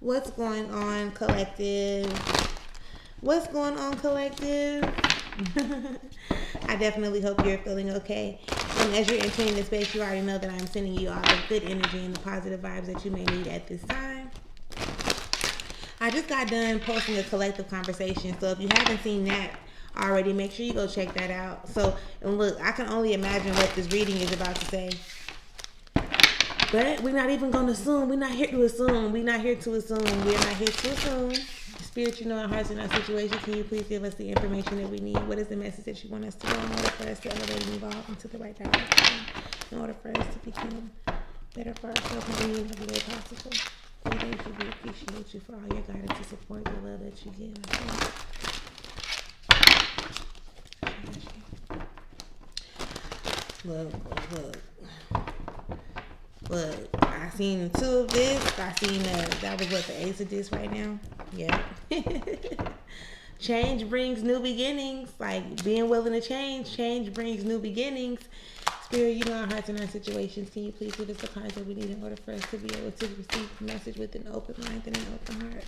What's going on, collective? What's going on, collective? I definitely hope you're feeling okay. And as you're entering this space, you already know that I'm sending you all the good energy and the positive vibes that you may need at this time. I just got done posting a collective conversation, so if you haven't seen that already, make sure you go check that out. So, and look, I can only imagine what this reading is about to say. But we're not even going to assume. We're not here to assume. We're not here to assume. We're not here to assume. Spirit, you know our hearts in our situation. Can you please give us the information that we need? What is the message that you want us to know in order for us to elevate and evolve into the right direction? In order for us to become better for ourselves in any other way possible. We thank you. We appreciate you for all your guidance and support, the love that you give. Look. Look, I seen two of this. I seen that was what the ace of this right now. Yeah. Change brings new beginnings. Like being willing to change. Change brings new beginnings. Spirit, you know our hearts and our situations. Can you please give us the cards that we need in order for us to be able to receive the message with an open mind and an open heart?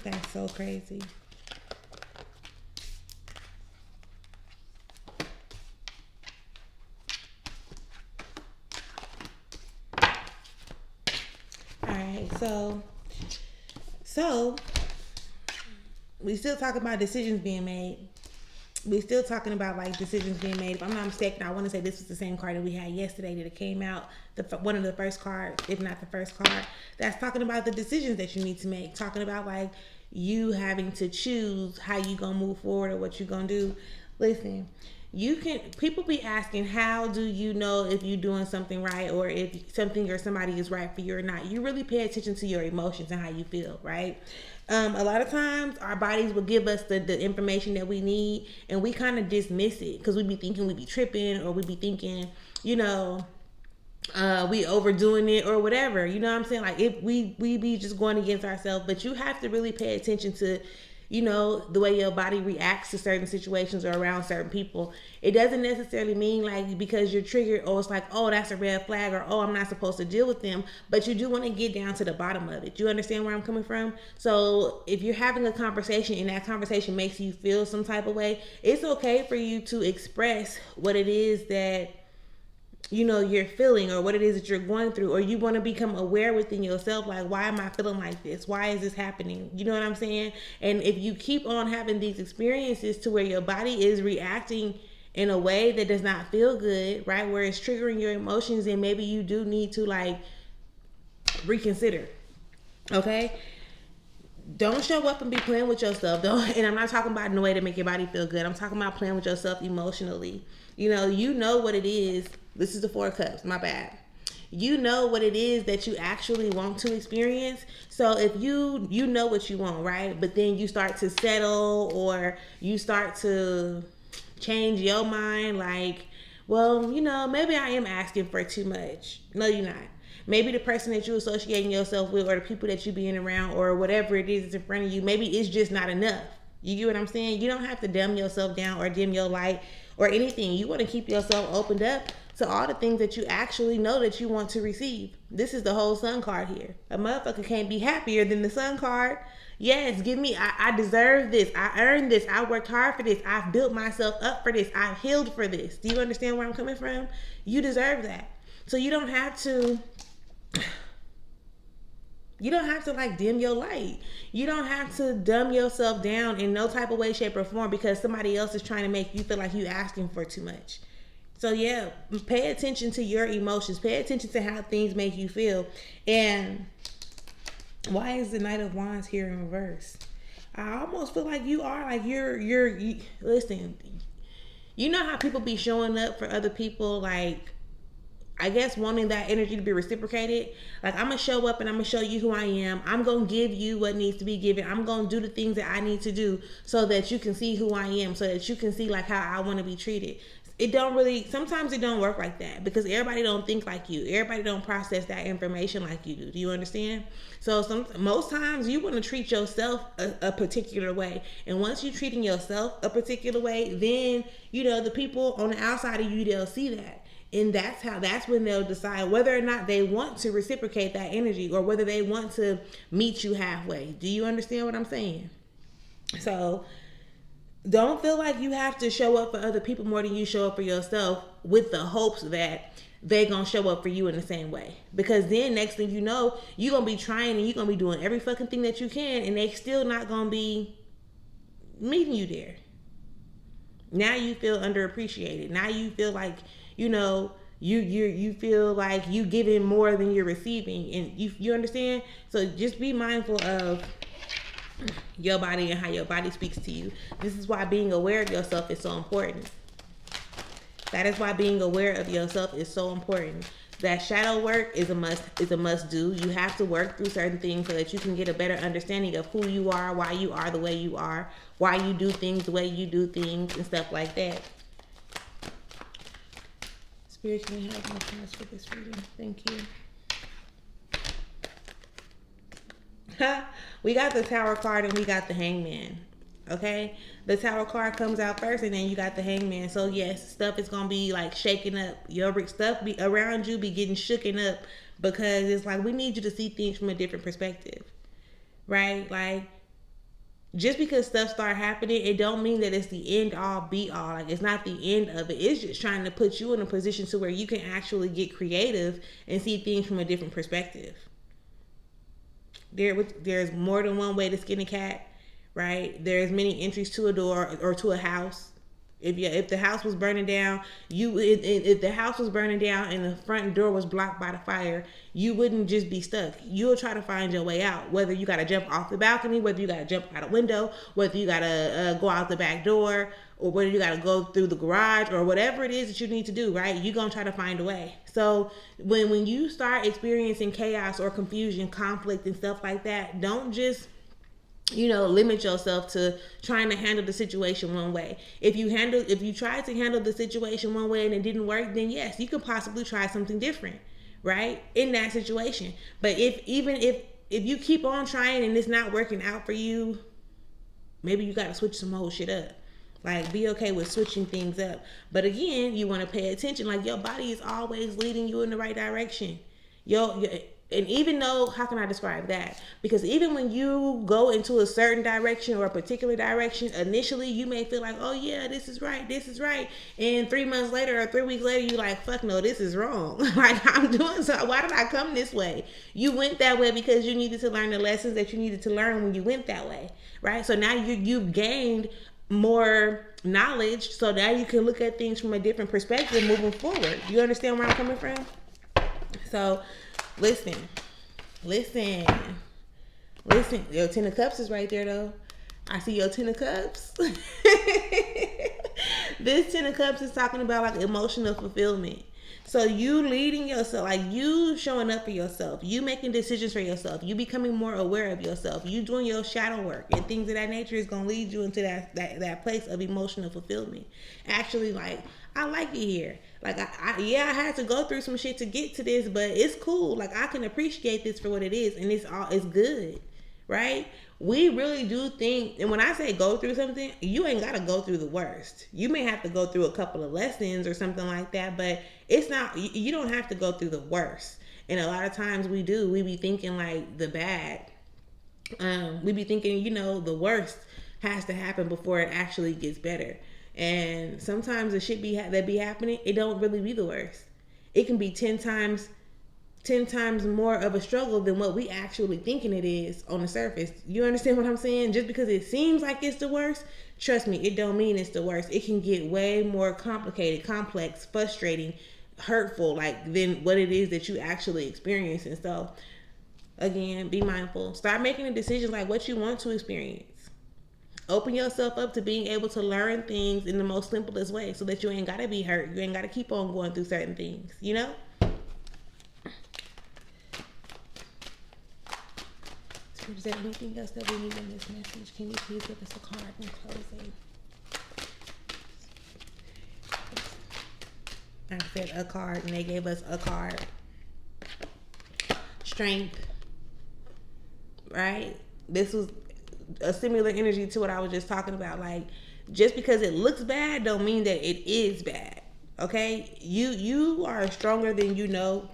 That's so crazy. Alright, so we still talking about decisions being made. We still talking about like decisions being made. If I'm not mistaken, I want to say this was the same card that we had yesterday that it came out. One of the first cards, if not the first card, that's talking about the decisions that you need to make. Talking about like you having to choose how you gonna move forward or what you gonna do. Listen, people be asking, how do you know if you're doing something right or if something or somebody is right for you or not? You really pay attention to your emotions and how you feel, right? A lot of times our bodies will give us the information that we need and we kind of dismiss it because we be thinking we be tripping or we be thinking, we overdoing it or whatever. You know what I'm saying? Like if we be just going against ourselves, but you have to really pay attention to the way your body reacts to certain situations or around certain people. It doesn't necessarily mean like because you're triggered, oh, it's like, oh, that's a red flag or, oh, I'm not supposed to deal with them. But you do want to get down to the bottom of it. You understand where I'm coming from? So if you're having a conversation and that conversation makes you feel some type of way, it's okay for you to express what it is that you're feeling or what it is that you're going through, or you want to become aware within yourself, like, why am I feeling like this? Why is this happening? You know what I'm saying? And if you keep on having these experiences to where your body is reacting in a way that does not feel good, right, where it's triggering your emotions, and maybe you do need to like reconsider. Okay, don't show up and be playing with yourself. And I'm not talking about in a way to make your body feel good. I'm talking about playing with yourself emotionally. You know what it is. This is the Four of Cups, my bad. You know what it is that you actually want to experience. So if you know what you want, right? But then you start to settle or you start to change your mind, like, well, maybe I am asking for too much. No, you're not. Maybe the person that you're associating yourself with or the people that you're being around or whatever it is that's in front of you, maybe it's just not enough. You get what I'm saying? You don't have to dumb yourself down or dim your light or anything. You want to keep yourself opened up to all the things that you actually know that you want to receive. This is the whole sun card here. A motherfucker can't be happier than the sun card. Yes, give me, I deserve this. I earned this. I worked hard for this. I've built myself up for this. I've healed for this. Do you understand where I'm coming from? You deserve that. So you don't have to like dim your light. You don't have to dumb yourself down in no type of way, shape, or form because somebody else is trying to make you feel like you asking for too much. So yeah, pay attention to your emotions. Pay attention to how things make you feel. And why is the Knight of Wands here in reverse? I almost feel like you are like you listen. You know how people be showing up for other people, like, I guess wanting that energy to be reciprocated. Like, I'm going to show up and I'm going to show you who I am. I'm going to give you what needs to be given. I'm going to do the things that I need to do so that you can see who I am, so that you can see like how I want to be treated. sometimes it don't work like that, because everybody don't think like you. Everybody don't process that information like you do. Do you understand? So most times you want to treat yourself a particular way. And once you're treating yourself a particular way, then, the people on the outside of you, they'll see that. And that's when they'll decide whether or not they want to reciprocate that energy, or whether they want to meet you halfway. Do you understand what I'm saying? So don't feel like you have to show up for other people more than you show up for yourself, with the hopes that they gonna show up for you in the same way. Because then next thing you know, you're gonna be trying and you're gonna be doing every fucking thing that you can, and they still not gonna be meeting you there. Now you feel underappreciated. Now you feel like, you feel like you giving more than you're receiving, and you understand? So just be mindful of your body and how your body speaks to you. This is why being aware of yourself is so important. That is why being aware of yourself is so important. That shadow work is a must do. You have to work through certain things so that you can get a better understanding of who you are, why you are the way you are, why you do things the way you do things, and stuff like that. Spirit, can you help me for this reading? Thank you. We got the Tower card and we got the Hangman. Okay, the Tower card comes out first, and then you got the Hangman. So yes, stuff is gonna be like shaking up. Your stuff be around you be getting shooken up, because it's like, we need you to see things from a different perspective, right? Like, just because stuff start happening, it don't mean that it's the end all be all. Like, it's not the end of it. It's just trying to put you in a position to where you can actually get creative and see things from a different perspective. There's more than one way to skin a cat, right? There's many entries to a door or to a house. If the house was burning down, if the house was burning down and the front door was blocked by the fire, you wouldn't just be stuck. You'll try to find your way out. Whether you got to jump off the balcony, whether you got to jump out a window, whether you got to go out the back door, or whether you got to go through the garage, or whatever it is that you need to do, right? You're going to try to find a way. So when you start experiencing chaos or confusion, conflict, and stuff like that, don't just limit yourself to trying to handle the situation one way. If you tried to handle the situation one way and it didn't work, then yes, you could possibly try something different, right? In that situation. But if you keep on trying and it's not working out for you, maybe you got to switch some whole shit up. Like, be okay with switching things up. But again, you want to pay attention. Like, your body is always leading you in the right direction. And even though, how can I describe that? Because even when you go into a certain direction or a particular direction, initially you may feel like, oh yeah, this is right. And 3 months later or 3 weeks later, you're like, fuck no, this is wrong. Like, I'm doing so. Why did I come this way? You went that way because you needed to learn the lessons that you needed to learn when you went that way, right? So now you've gained more knowledge, so now you can look at things from a different perspective moving forward. You understand where I'm coming from? So listen. Your 10 of Cups is right there, though. I see your 10 of Cups. This 10 of Cups is talking about like emotional fulfillment. So you leading yourself, like you showing up for yourself, you making decisions for yourself, you becoming more aware of yourself, you doing your shadow work and things of that nature is going to lead you into that place of emotional fulfillment. Actually, like, I like it here. Like, I had to go through some shit to get to this, but it's cool. Like, I can appreciate this for what it is, and it's good, right? We really do think, and when I say go through something, you ain't got to go through the worst. You may have to go through a couple of lessons or something like that, but it's not, you don't have to go through the worst. And a lot of times we be thinking like the bad. We be thinking, the worst has to happen before it actually gets better. And sometimes the shit that be happening, it don't really be the worst. It can be 10 times more of a struggle than what we actually thinking it is on the surface. You understand what I'm saying? Just because it seems like it's the worst, trust me, it don't mean it's the worst. It can get way more complicated, complex, frustrating, hurtful, like, than what it is that you actually experience. And so, again, be mindful. Start making a decision like what you want to experience. Open yourself up to being able to learn things in the most simplest way so that you ain't got to be hurt. You ain't got to keep on going through certain things, So is there anything else that we need in this message? Can you please give us a card in closing? I said a card, and they gave us a card. Strength. Right? This was a similar energy to what I was just talking about. Like, just because it looks bad don't mean that it is bad. Okay? You are stronger than you know.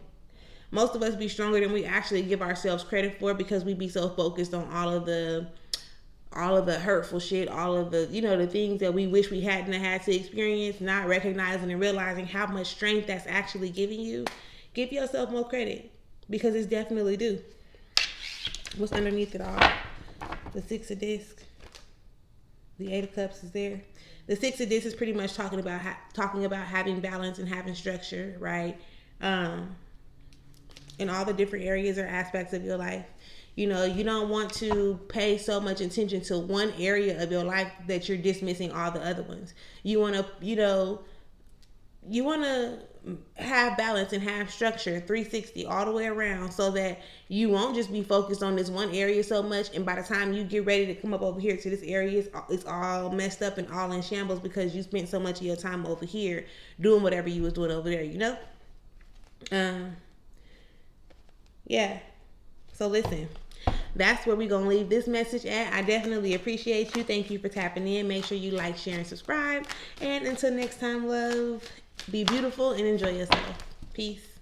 Most of us be stronger than we actually give ourselves credit for, because we be so focused on all of the hurtful shit, all of the, the things that we wish we hadn't had to experience, not recognizing and realizing how much strength that's actually giving you. Give yourself more credit, because it's definitely due. What's underneath it all? The Six of Discs. The Eight of Cups is there. The Six of Discs is pretty much talking about having balance and having structure, right? In all the different areas or aspects of your life. You don't want to pay so much attention to one area of your life that you're dismissing all the other ones. You want to have balance and have structure 360 all the way around, so that you won't just be focused on this one area so much, and by the time you get ready to come up over here to this area, it's all messed up and all in shambles, because you spent so much of your time over here doing whatever you was doing over there, Yeah. So listen, that's where we're going to leave this message at. I definitely appreciate you. Thank you for tapping in. Make sure you like, share, and subscribe. And until next time, love, be beautiful and enjoy yourself. Peace.